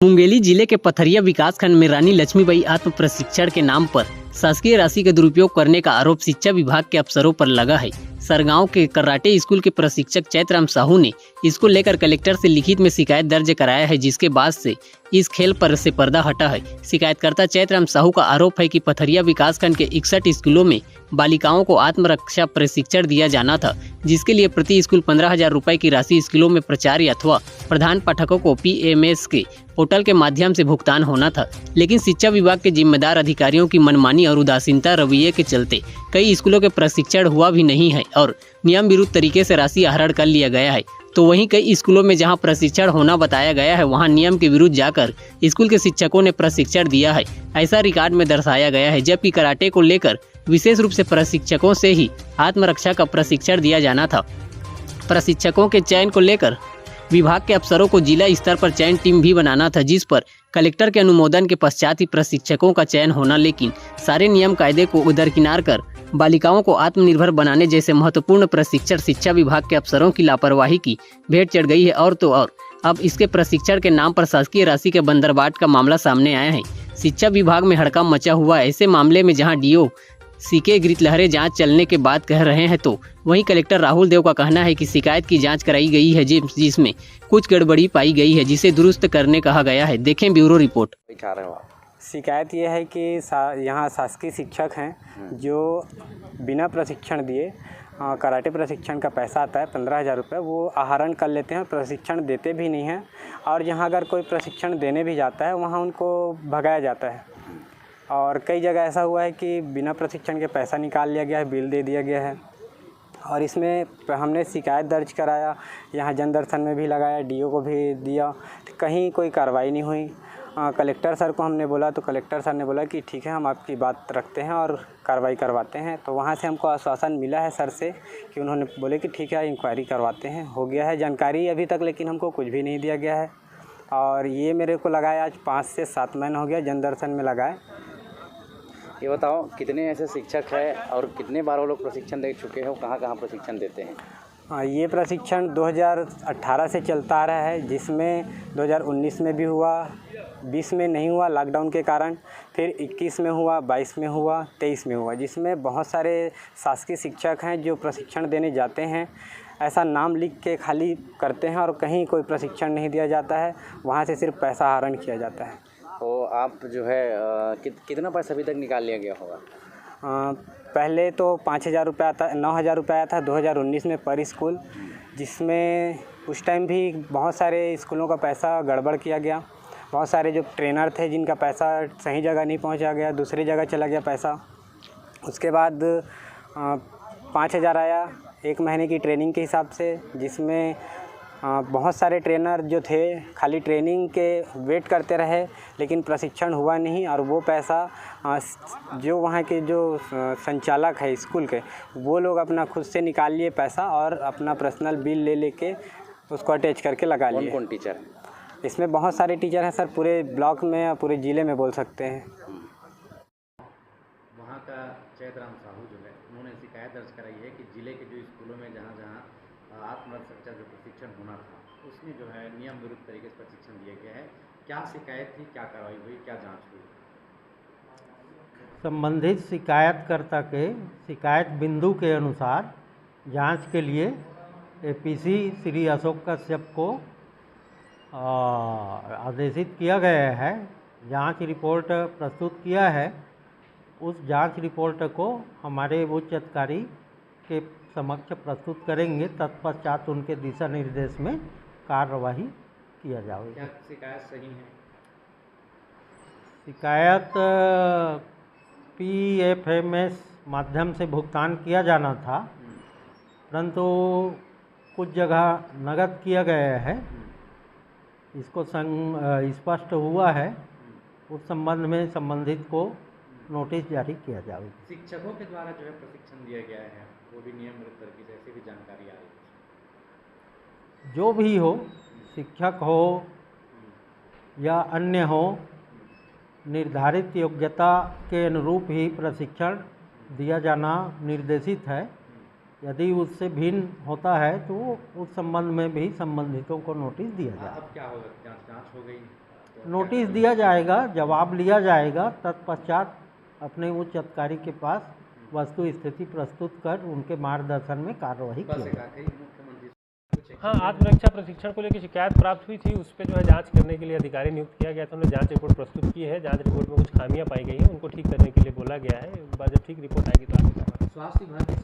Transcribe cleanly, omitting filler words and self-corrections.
मुंगेली जिले के पथरिया विकासखंड में रानी लक्ष्मीबाई आत्म प्रशिक्षण के नाम पर शासकीय राशि का दुरुपयोग करने का आरोप शिक्षा विभाग के अफसरों पर लगा है। सरगांव के कराटे स्कूल के प्रशिक्षक चैतराम साहू ने इसको लेकर कलेक्टर से लिखित में शिकायत दर्ज कराया है, जिसके बाद से इस खेल पर से पर्दा हटा है। शिकायतकर्ता चैतराम साहू का आरोप है कि पथरिया विकासखंड के 61 स्कूलों में बालिकाओं को आत्मरक्षा प्रशिक्षण दिया जाना था, जिसके लिए प्रति स्कूल 15,000 रुपए की राशि स्कूलों में प्राचार्य अथवा प्रधान पाठकों को PMS के पोर्टल के माध्यम से भुगतान होना था। लेकिन शिक्षा विभाग के जिम्मेदार अधिकारियों की मनमानी और उदासीनता रवैये के चलते कई स्कूलों के प्रशिक्षण हुआ भी नहीं है और नियम विरुद्ध तरीके से राशि आहरण कर लिया गया है। तो वहीं कई स्कूलों में जहां प्रशिक्षण होना बताया गया है, वहां नियम के विरुद्ध जाकर स्कूल के शिक्षकों ने प्रशिक्षण दिया है, ऐसा रिकॉर्ड में दर्शाया गया है। जबकि कराटे को लेकर विशेष रूप से प्रशिक्षकों से ही आत्मरक्षा का प्रशिक्षण दिया जाना था। प्रशिक्षकों के चयन को लेकर विभाग के अफसरों को जिला स्तर पर चयन टीम भी बनाना था, जिस पर कलेक्टर के अनुमोदन के पश्चात ही प्रशिक्षकों का चयन होना। लेकिन सारे नियम कायदे को उदरकिनार कर बालिकाओं को आत्मनिर्भर बनाने जैसे महत्वपूर्ण प्रशिक्षण शिक्षा विभाग के अफसरों की लापरवाही की भेंट चढ़ गई है। और तो और अब इसके प्रशिक्षण के नाम पर शासकीय राशि के बंदरबाट का मामला सामने आया है। शिक्षा विभाग में हड़कंप मचा हुआ है। ऐसे मामले में जहां DO CK गिरलहरे जांच चलने के बाद कह रहे हैं, तो वहीं कलेक्टर राहुल देव का कहना है कि शिकायत की जांच कराई गई है, जिसमें कुछ गड़बड़ी पाई गई है, जिसे दुरुस्त करने कहा गया है। देखें ब्यूरो रिपोर्ट। शिकायत ये है कि यहाँ शासकीय शिक्षक हैं जो बिना प्रशिक्षण दिए कराटे प्रशिक्षण का पैसा आता है 15,000 रुपये, वो आहरण कर लेते हैं, प्रशिक्षण देते भी नहीं हैं। और यहाँ अगर कोई प्रशिक्षण देने भी जाता है, वहाँ उनको भगाया जाता है। और कई जगह ऐसा हुआ है कि बिना प्रशिक्षण के पैसा निकाल लिया गया है, बिल दे दिया गया है। और इसमें हमने शिकायत दर्ज कराया, यहाँ जनदर्शन में भी लगाया, DO को भी दिया, तो कहीं कोई कार्रवाई नहीं हुई। कलेक्टर सर को हमने बोला तो कलेक्टर सर ने बोला कि ठीक है, हम आपकी बात रखते हैं और कार्रवाई करवाते हैं। तो वहाँ से हमको आश्वासन मिला है सर से कि उन्होंने बोले कि ठीक है, इंक्वायरी करवाते हैं। हो गया है जानकारी अभी तक, लेकिन हमको कुछ भी नहीं दिया गया है। और ये मेरे को लगाया आज 5 से 7 महीना हो गया जनदर्शन में लगाए। ये बताओ कितने ऐसे शिक्षक हैं और कितने बार वो लोग प्रशिक्षण दे चुके हैं, कहाँ कहाँ प्रशिक्षण देते हैं? ये प्रशिक्षण 2018 से चलता आ रहा है, जिसमें 2019 में भी हुआ, 20 में नहीं हुआ लॉकडाउन के कारण, फिर 21 में हुआ, 22 में हुआ, 23 में हुआ, जिसमें बहुत सारे शासकीय शिक्षक हैं जो प्रशिक्षण देने जाते हैं, ऐसा नाम लिख के खाली करते हैं और कहीं कोई प्रशिक्षण नहीं दिया जाता है, वहाँ से सिर्फ पैसा आहरण किया जाता है। तो आप जो है कितना पैसा अभी तक निकाल लिया गया होगा? पहले तो 5,000 रुपये आता, 9,000 रुपये आया था 2019 में पर स्कूल, जिसमें उस टाइम भी बहुत सारे स्कूलों का पैसा गड़बड़ किया गया। बहुत सारे जो ट्रेनर थे जिनका पैसा सही जगह नहीं पहुंचा गया, दूसरी जगह चला गया पैसा। उसके बाद 5,000 आया 1 महीने की ट्रेनिंग के हिसाब से, जिसमें बहुत सारे ट्रेनर जो थे खाली ट्रेनिंग के वेट करते रहे, लेकिन प्रशिक्षण हुआ नहीं। और वो पैसा जो वहाँ के जो संचालक है स्कूल के, वो लोग अपना खुद से निकाल लिए पैसा और अपना पर्सनल बिल ले लेके उसको अटैच करके लगा लिए। कौन टीचर है इसमें? बहुत सारे टीचर हैं सर, पूरे ब्लॉक में या पूरे ज़िले में बोल सकते हैं। वहाँ का चैतराम साहू जो है, उन्होंने शिकायत दर्ज कराई है कि ज़िले के जो स्कूलों में जहाँ जहाँ आत्मरक्षा जो प्रशिक्षण होना था, उसमें जो है नियम विरुद्ध तरीके से प्रशिक्षण दिया गया है। क्या शिकायत थी, क्या कार्रवाई हुई, क्या जांच हुई? संबंधित शिकायतकर्ता के शिकायत बिंदु के अनुसार जांच के लिए APC श्री अशोक कश्यप को आदेशित किया गया है। जांच रिपोर्ट प्रस्तुत किया है। उस जांच रिपोर्ट को हमारे उच्च अधिकारी के समक्ष प्रस्तुत करेंगे, तत्पश्चात उनके दिशा निर्देश में कार्यवाही किया जाएगी। क्या शिकायत सही है? शिकायत PFMS माध्यम से भुगतान किया जाना था, परंतु कुछ जगह नकद किया गया है, इसको स्पष्ट हुआ है। उस संबंध में संबंधित को नोटिस जारी किया जाएगा। शिक्षकों के द्वारा जो है प्रशिक्षण दिया गया है, वो भी नियम विरुद्ध तरीके से, ऐसी भी जानकारी आ रही है? जो भी हो, शिक्षक हो या अन्य हो, निर्धारित योग्यता के अनुरूप ही प्रशिक्षण दिया जाना निर्देशित है। यदि उससे भिन्न होता है तो उस संबंध में भी संबंधितों को नोटिस दिया जाए। अब क्या होगा? जांच हो गई नोटिस दिया जाएगा, जवाब लिया जाएगा, तत्पश्चात अपने उच्च अधिकारी के पास वस्तु स्थिति प्रस्तुत कर उनके मार्गदर्शन में कार्रवाई की जाएगी। हाँ, आत्मरक्षा प्रशिक्षण को लेकर शिकायत प्राप्त हुई थी, उस पर जो है जांच करने के लिए अधिकारी नियुक्त किया गया था। उन्होंने जांच रिपोर्ट प्रस्तुत की है। जांच रिपोर्ट में कुछ खामियां पाई गई हैं, उनको ठीक करने के लिए बोला गया है। एक बार जब ठीक रिपोर्ट आएगी तो आगे स्वास्थ्य विभाग